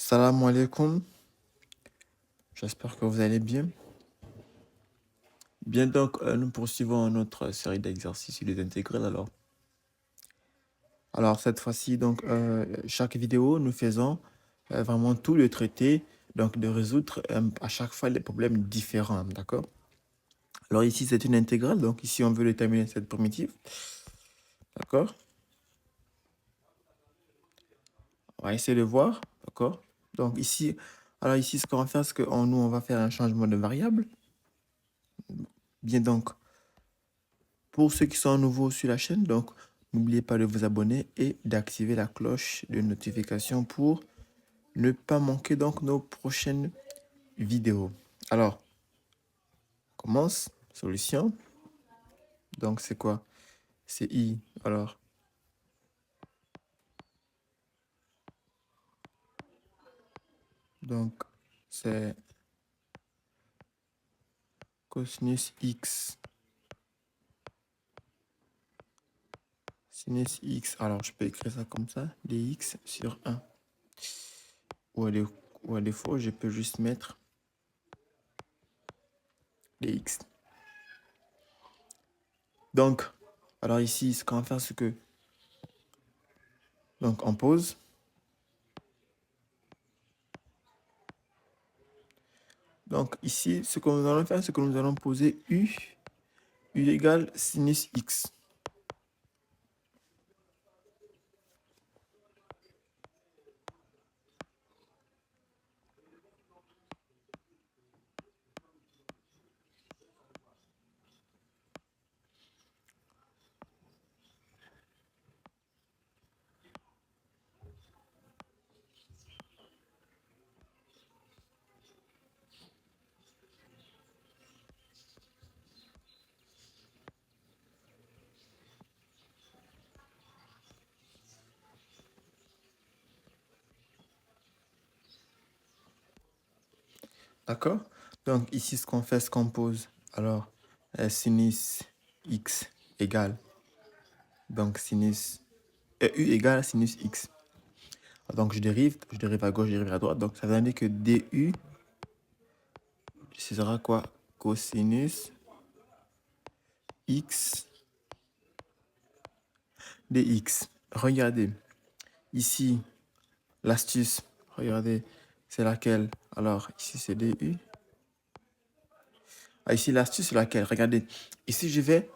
Salam alaikum, j'espère que vous allez bien. Bien donc, nous poursuivons notre série d'exercices sur les intégrales alors cette fois-ci, donc, chaque vidéo, nous faisons vraiment tout le traité, donc de résoudre à chaque fois des problèmes différents, d'accord? Alors ici, c'est une intégrale, donc ici, on veut déterminer cette primitive, d'accord? On va essayer de voir, d'accord? Donc ici, alors ici, ce qu'on va faire, c'est que nous, on va faire un changement de variable. Bien donc, pour ceux qui sont nouveaux sur la chaîne, donc n'oubliez pas de vous abonner et d'activer la cloche de notification pour ne pas manquer donc nos prochaines vidéos. Alors, on commence. Solution. Donc, c'est quoi? C'est I. Alors, donc, c'est cosinus X. Sinus X. Alors, je peux écrire ça comme ça. Dx sur 1. Ou à défaut, je peux juste mettre dx. Donc, alors ici, ce qu'on va faire, c'est que donc on pose. Donc ici, ce que nous allons faire, c'est que nous allons poser U égale sinus X. D'accord? Donc ici, ce qu'on fait, c'est qu'on pose. Alors, sinus X égale. Donc sinus. U égale sinus X. Donc je dérive à gauche, je dérive à droite. Donc ça veut dire que DU, ce sera quoi? Cosinus X dx. Regardez, ici, l'astuce, regardez, c'est laquelle? Alors, ici, c'est DU. Ah, ici, l'astuce, c'est laquelle? Regardez, ici, je vais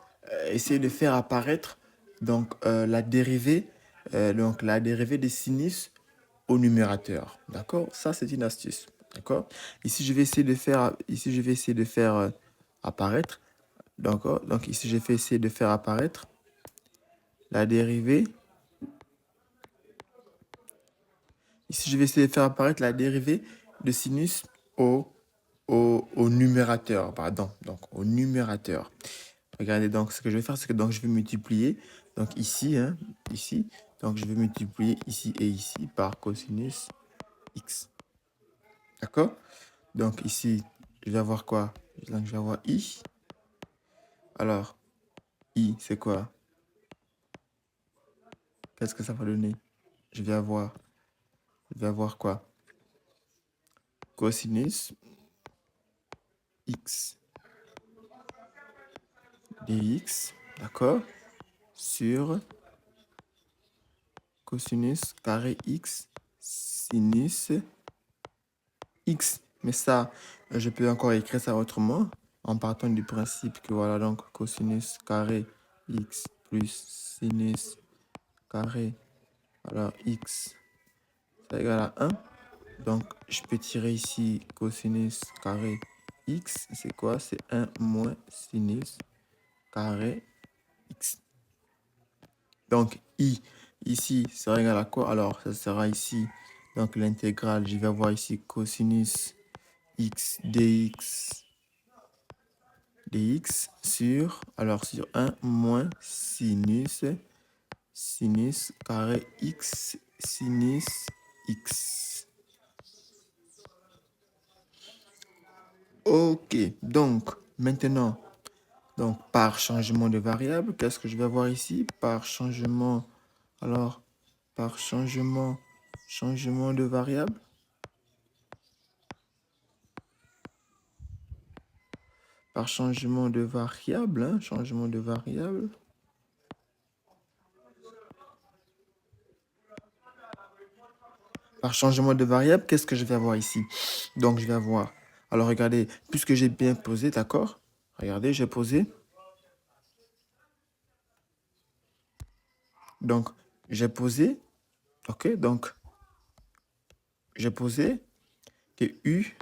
essayer de faire apparaître donc, la dérivée des sinus au numérateur. D'accord? Ça, c'est une astuce. D'accord? Ici, je vais essayer de faire, apparaître. D'accord? Donc, ici, je vais essayer de faire apparaître la dérivée. Ici, je vais essayer de faire apparaître la dérivée de sinus au numérateur. Pardon. Donc, au numérateur. Regardez, donc, ce que je vais faire, c'est que donc, je vais multiplier. Donc, ici, ici. Donc, je vais multiplier ici et ici par cosinus X. D'accord? Donc, ici, je vais avoir quoi? Donc, je vais avoir I. Alors, I, c'est quoi? Qu'est-ce que ça va donner? Je vais avoir quoi? Cosinus X dx, d'accord? Sur cosinus carré X sinus X. Mais ça, je peux encore écrire ça autrement en partant du principe que voilà, donc cosinus carré X plus sinus carré, alors X, ça égale à 1. Donc, je peux tirer ici cosinus carré X. C'est quoi? C'est 1 moins sinus carré X. Donc, I, ici, sera égal à quoi? Alors, ça sera ici, donc l'intégrale, je vais avoir ici cosinus X dx sur 1 moins sinus carré X sinus X. Ok, donc, maintenant, donc, par changement de variable, qu'est-ce que je vais avoir ici? Par changement, alors, par changement de variable. par changement de variable, hein, changement de variable. Par changement de variable, qu'est-ce que je vais avoir ici? Donc, je vais avoir... Alors, regardez, puisque j'ai bien posé, d'accord? Regardez, j'ai posé. Donc, j'ai posé. OK, donc, j'ai posé que U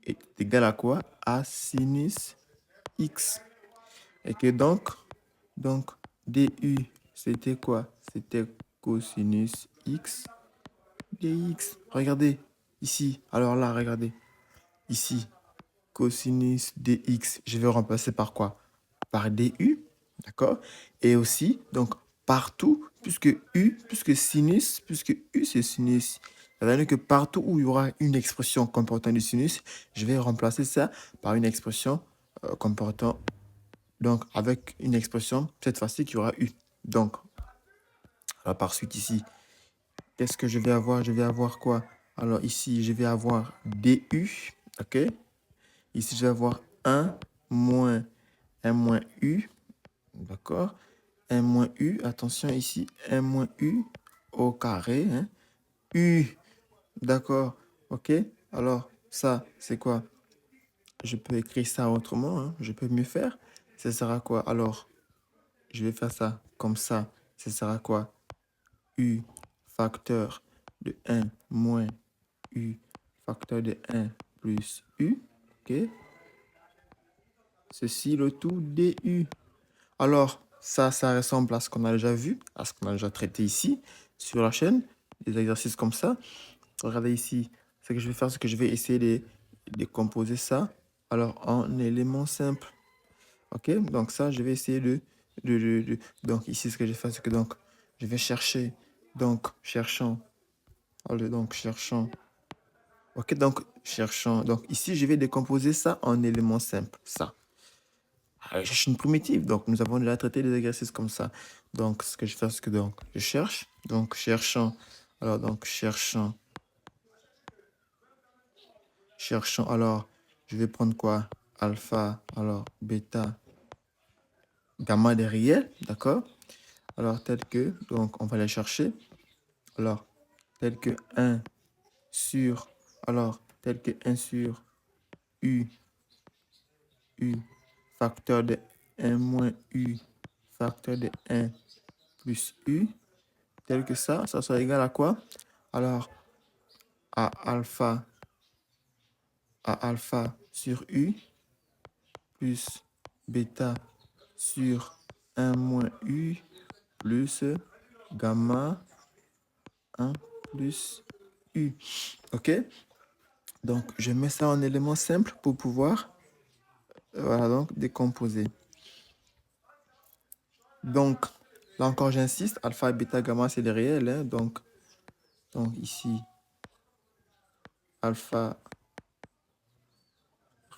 est égal à quoi? À sinus X. Et que donc DU, c'était quoi? C'était cosinus X dx. Regardez, ici. Alors là, regardez. Ici, cosinus dx, je vais remplacer par quoi? Par du, d'accord? Et aussi, donc, partout, puisque sinus, puisque U c'est sinus, ça veut dire que partout où il y aura une expression comportant du sinus, je vais remplacer ça par une expression comportant, donc avec une expression, cette fois-ci, qui aura U. Donc, alors, par suite ici, qu'est-ce que je vais avoir? Je vais avoir quoi? Alors ici, je vais avoir du, ok? Ici, je vais avoir 1 moins U, d'accord? 1 moins U, attention ici, 1 moins U au carré, hein? U, d'accord, ok? Alors, ça, c'est quoi? Je peux écrire ça autrement, hein? Je peux mieux faire. Ça sera quoi? Alors, je vais faire ça comme ça. Ça sera quoi? U facteur de 1 moins U facteur de 1 plus U, ok? Ceci, le tout du. Alors, ça ressemble à ce qu'on a déjà vu, à ce qu'on a déjà traité ici, sur la chaîne, des exercices comme ça. Regardez ici, ce que je vais faire, c'est que je vais essayer de décomposer ça, alors en éléments simples. Ok, donc ça, je vais essayer donc ici, ce que je vais faire, c'est que donc, je vais chercher, donc, cherchant, ok, donc, cherchant, donc ici, je vais décomposer ça en éléments simples, ça. Je cherche une primitive, donc nous avons déjà traité des exercices comme ça. Donc, ce que je fais, c'est que donc, je cherche, donc, cherchant, alors, donc, cherchant, alors, je vais prendre quoi? Alpha, alors, bêta, gamma des réels, d'accord? Alors, tel que, donc, on va les chercher. Alors, tel que 1 sur, alors, tel que 1 sur U, facteur de 1 moins U, facteur de 1 plus U, tel que ça soit égal à quoi? Alors, à alpha sur U plus bêta sur 1 moins U plus gamma 1 plus U. OK? Donc, je mets ça en élément simple pour pouvoir, voilà, donc, décomposer. Donc, là encore, j'insiste, alpha, bêta, gamma, c'est les réels. Hein, donc, ici, alpha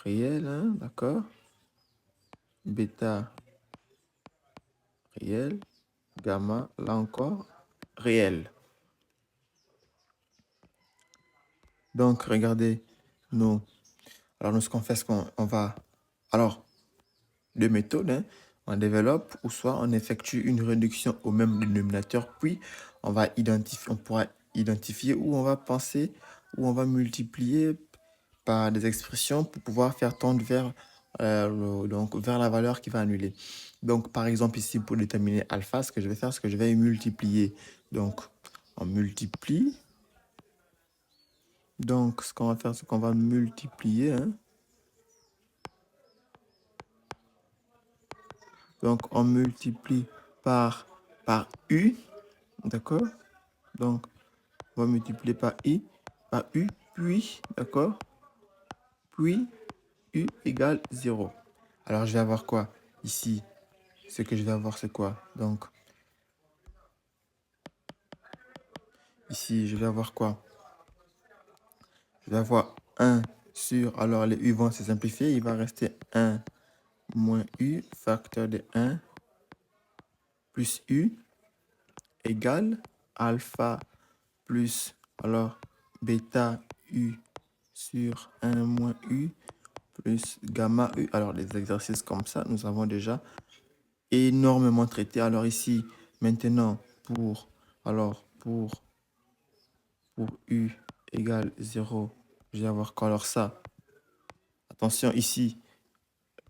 réel, hein, d'accord? Bêta réel, gamma, là encore, réel. Donc, regardez, alors nous, ce qu'on fait, c'est qu'on va, alors, deux méthodes, hein, on développe ou soit on effectue une réduction au même dénominateur, puis on pourra identifier où on va penser, où on va multiplier par des expressions pour pouvoir faire tendre vers, donc, vers la valeur qui va annuler. Donc, par exemple, ici, pour déterminer alpha, ce que je vais faire, c'est que je vais multiplier. Donc, on multiplie. Donc, ce qu'on va faire, c'est qu'on va multiplier. Hein. Donc, on multiplie par U. D'accord? Donc, on va multiplier par U, puis, d'accord? Puis, U égale 0. Alors, je vais avoir quoi? Ici, ce que je vais avoir, c'est quoi? Donc, ici, je vais avoir quoi? Je vais avoir 1 sur... Alors, les U vont se simplifier. Il va rester 1 moins U, facteur de 1, plus U, égale alpha plus, alors, bêta U sur 1 moins U, plus gamma U. Alors, des exercices comme ça, nous avons déjà énormément traité. Alors ici, maintenant, pour U égale 0, je vais avoir quoi? Alors ça, attention, ici,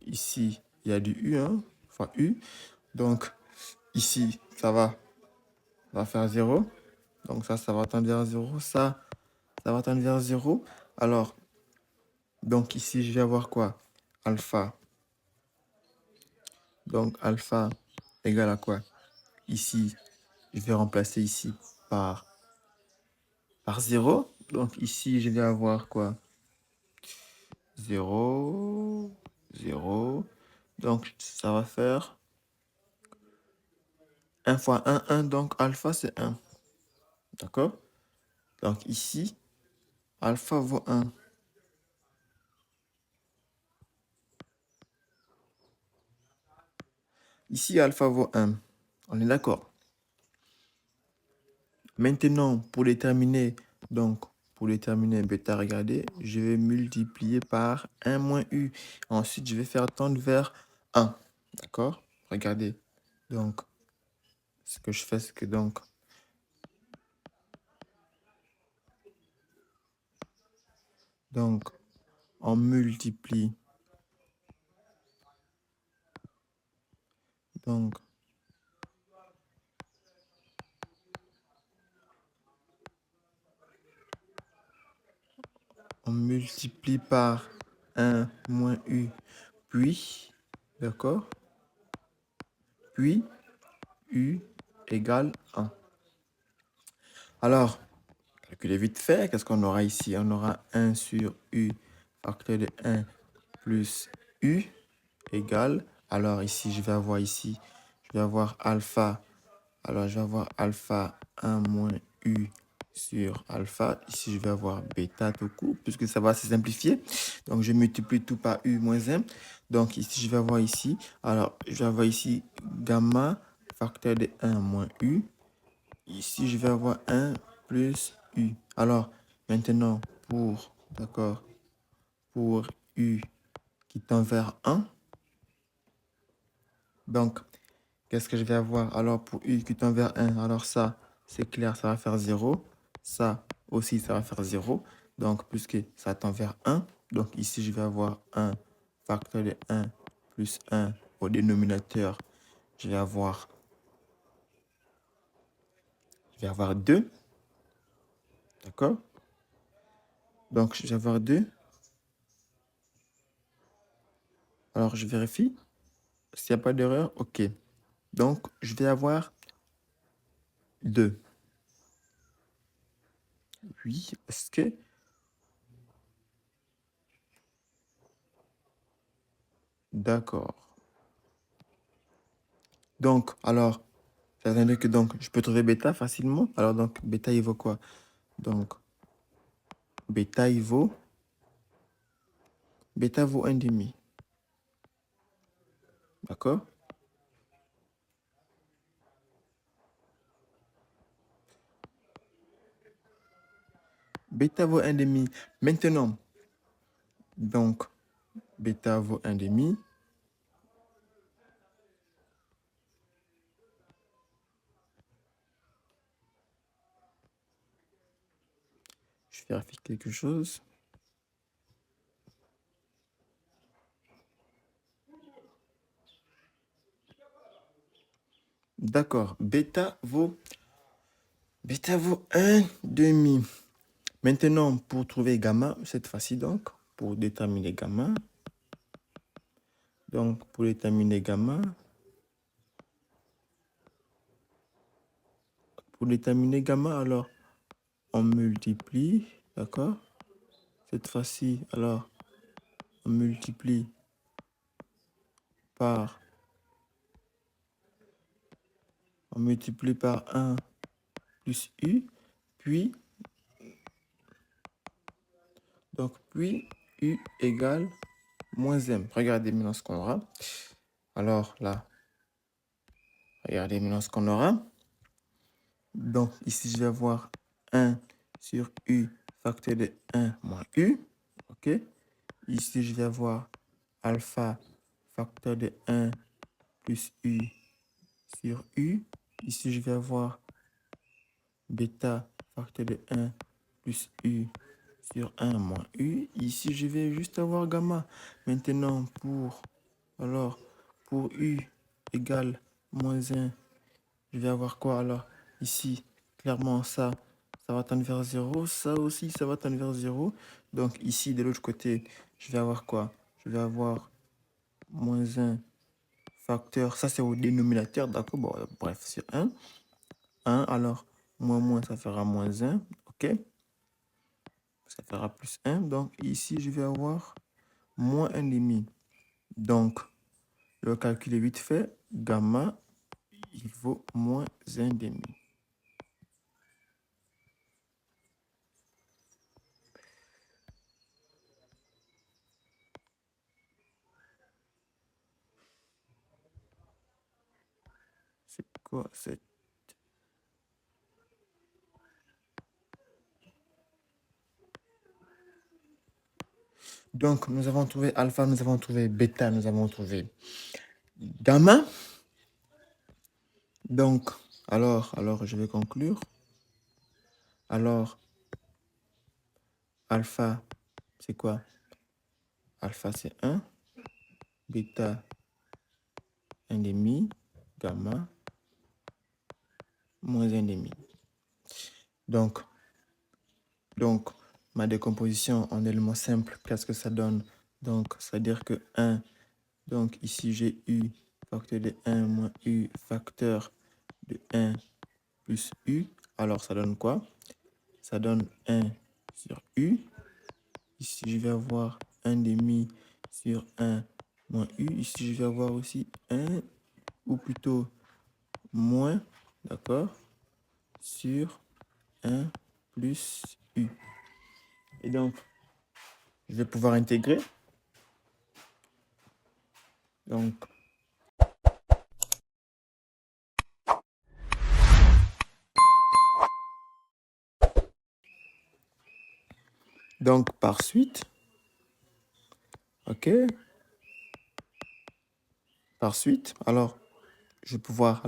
il y a du U, hein, fois U. Donc, ici, ça va faire 0. Donc ça va tendre vers 0. Ça va tendre vers 0. Alors, donc ici, je vais avoir quoi? Alpha. Donc, alpha égale à quoi? Ici, je vais remplacer ici par 0. Donc ici, je vais avoir quoi? 0, 0. Donc, ça va faire 1 fois 1, 1. Donc, alpha, c'est 1. D'accord? Donc ici, alpha vaut 1. Ici, alpha vaut 1. On est d'accord? Maintenant, pour déterminer bêta, regardez, je vais multiplier par 1 moins U. Ensuite, je vais faire tendre vers 1. D'accord? Regardez. Donc, ce que je fais, c'est que donc, on multiplie. Donc, on multiplie par 1 moins U, puis, d'accord? Puis, U égale 1. Alors, calculez vite fait, qu'est-ce qu'on aura ici? On aura 1 sur U facteur de 1 plus U égale. Alors ici, je vais avoir alpha. Alors, je vais avoir alpha 1 moins U sur alpha. Ici, je vais avoir bêta tout court, puisque ça va se simplifier. Donc, je multiplie tout par U moins 1. Donc, ici, je vais avoir ici. Alors, je vais avoir ici gamma facteur de 1 moins U. Ici, je vais avoir 1 plus U. Alors, maintenant, pour U qui tend vers 1, donc, qu'est-ce que je vais avoir? Alors, pour U qui tend vers 1, alors ça, c'est clair, ça va faire 0. Ça aussi, ça va faire 0. Donc, puisque ça tend vers 1, donc ici, je vais avoir 1 facteur de 1 plus 1 au dénominateur. Je vais avoir 2. D'accord? Donc, je vais avoir 2. Alors, je vérifie. S'il n'y a pas d'erreur, OK. Donc, je vais avoir 2. Oui, est-ce que... D'accord. Donc, alors, ça veut dire que donc, je peux trouver bêta facilement. Alors, donc, bêta, il vaut quoi? Donc, bêta, bêta vaut 1,5. D'accord? Bêta vaut 1,5. Maintenant, donc, bêta vaut 1,5. Je vérifie quelque chose. D'accord. Bêta vaut 1,5. Maintenant, pour trouver gamma, cette fois-ci, donc, pour déterminer gamma, alors, on multiplie, d'accord? Cette fois-ci, alors, on multiplie par 1 plus U, puis U égale moins M. Regardez maintenant ce qu'on aura. Alors là, regardez maintenant ce qu'on aura. Donc ici, je vais avoir 1 sur U facteur de 1 moins U. OK? Ici, je vais avoir alpha facteur de 1 plus U sur U. Ici, je vais avoir bêta facteur de 1 plus U sur 1 moins U. Ici, je vais juste avoir gamma. Maintenant, pour U égale moins 1, je vais avoir quoi alors? Ici, clairement, ça va tendre vers 0. Ça aussi, ça va tendre vers 0. Donc ici, de l'autre côté, je vais avoir quoi? Je vais avoir moins 1 facteur. Ça, c'est au dénominateur, d'accord? Bon, bref, c'est 1. 1, alors, moins, ça fera moins 1. OK? Ça fera plus 1. Donc ici, je vais avoir moins 1 demi. Donc, le calcul est vite fait. Gamma, il vaut moins 1 demi. C'est quoi cette... Donc, nous avons trouvé alpha, nous avons trouvé bêta, nous avons trouvé gamma. Donc, alors, je vais conclure. Alors, alpha, c'est quoi? Alpha, c'est 1. Bêta, 1 demi. Gamma, moins 1 demi. Donc, ma décomposition en éléments simples, qu'est-ce que ça donne? Donc, c'est-à-dire que 1, donc ici j'ai U facteur de 1 moins U facteur de 1 plus U. Alors, ça donne quoi? Ça donne 1 sur U. Ici, je vais avoir 1 demi sur 1 moins U. Ici, je vais avoir aussi 1, ou plutôt moins, d'accord, sur 1 plus U. Et donc, je vais pouvoir intégrer. Donc par suite, ok, par suite, alors je vais pouvoir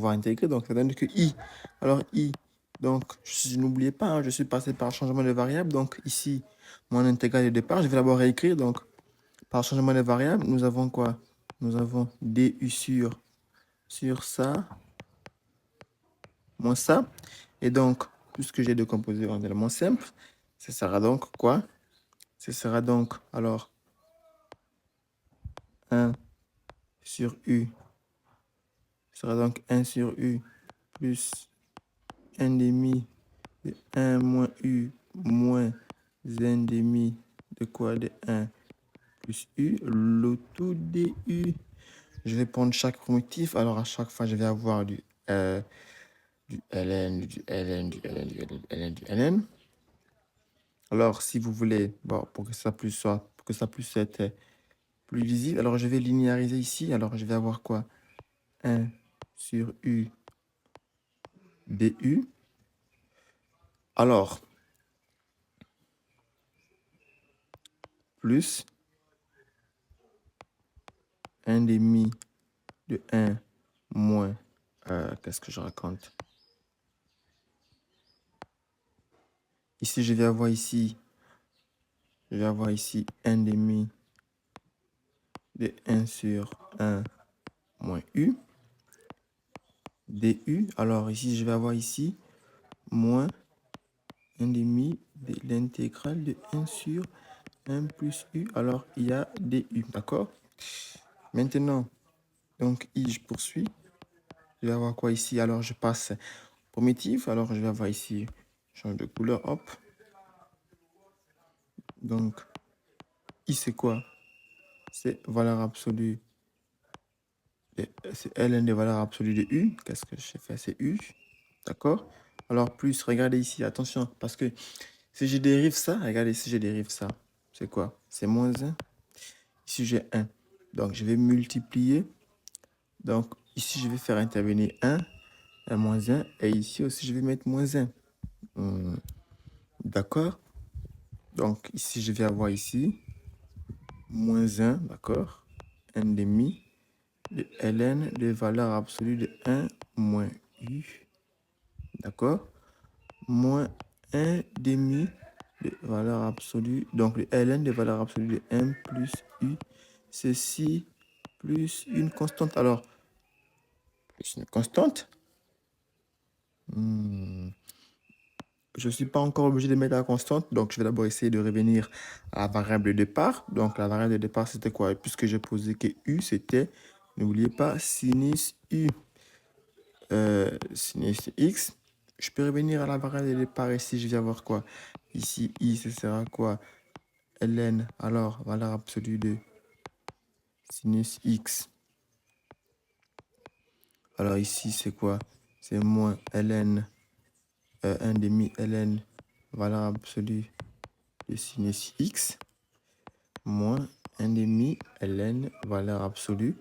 intégrer. Donc ça donne que I. Alors I, donc je n'oubliez pas, hein, je suis passé par changement de variable. Donc ici, mon intégrale de départ, je vais d'abord réécrire. Donc par changement de variable, nous avons quoi? Nous avons DU sur ça, moins ça. Et donc, puisque j'ai décomposé en éléments simples, ce sera donc quoi? Ce sera donc, alors, 1 sur U. Ce sera donc 1 sur U plus 1 demi de 1 moins U moins 1 demi de quoi? De 1 plus U. L'auto DU. Je vais prendre chaque primitif. Alors, à chaque fois, je vais avoir du ln, du ln, du ln, du ln, du ln, du ln. Alors, si vous voulez, bon, pour que ça puisse être plus lisible, alors je vais linéariser ici. Alors, je vais avoir quoi? 1 sur U du. Alors, plus 1 demi de 1 moins, qu'est-ce que je raconte? Ici, je vais avoir ici 1 demi de 1 sur 1 moins U du. Alors ici, je vais avoir ici moins 1 demi de l'intégrale de 1 sur 1 plus U. Alors, il y a du, d'accord? Maintenant, donc I, je poursuis. Je vais avoir quoi ici? Alors, je passe primitif. Alors, je vais avoir ici, change de couleur, hop. Donc, I, c'est quoi? C'est valeur absolue. C'est ln des valeurs absolues de U. Qu'est-ce que j'ai fait? C'est U. D'accord? Alors, plus, regardez ici, attention, parce que si je dérive ça, regardez, si je dérive ça, c'est quoi? C'est moins 1. Ici, j'ai 1. Donc, je vais multiplier. Donc, ici, je vais faire intervenir 1, moins 1. Et ici aussi, je vais mettre moins 1. D'accord? Donc, ici, je vais avoir ici moins 1, d'accord? 1 demi de ln de valeur absolue de 1 moins u, d'accord? Moins 1 demi de valeur absolue, donc le ln de valeur absolue de 1 plus u, ceci plus une constante. Alors, plus une constante. Je ne suis pas encore obligé de mettre la constante, donc je vais d'abord essayer de revenir à la variable de départ. Donc la variable de départ, c'était quoi? Puisque j'ai posé que u, c'était, n'oubliez pas, sinus u, sinus x. Je peux revenir à la variable de départ ici, je vais avoir quoi? Ici, i, ce sera quoi? Ln, alors, valeur absolue de sinus x. Alors ici, c'est quoi? C'est moins ln, 1 demi ln, valeur absolue de sinus x, moins 1 demi ln, valeur absolue.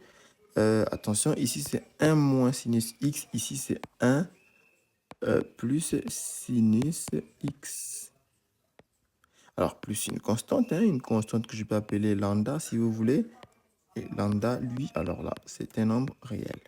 Attention, ici, c'est 1 moins sinus x. Ici, c'est 1 plus sinus x. Alors, plus une constante, hein, une constante que je peux appeler lambda, si vous voulez. Et lambda, lui, alors là, c'est un nombre réel.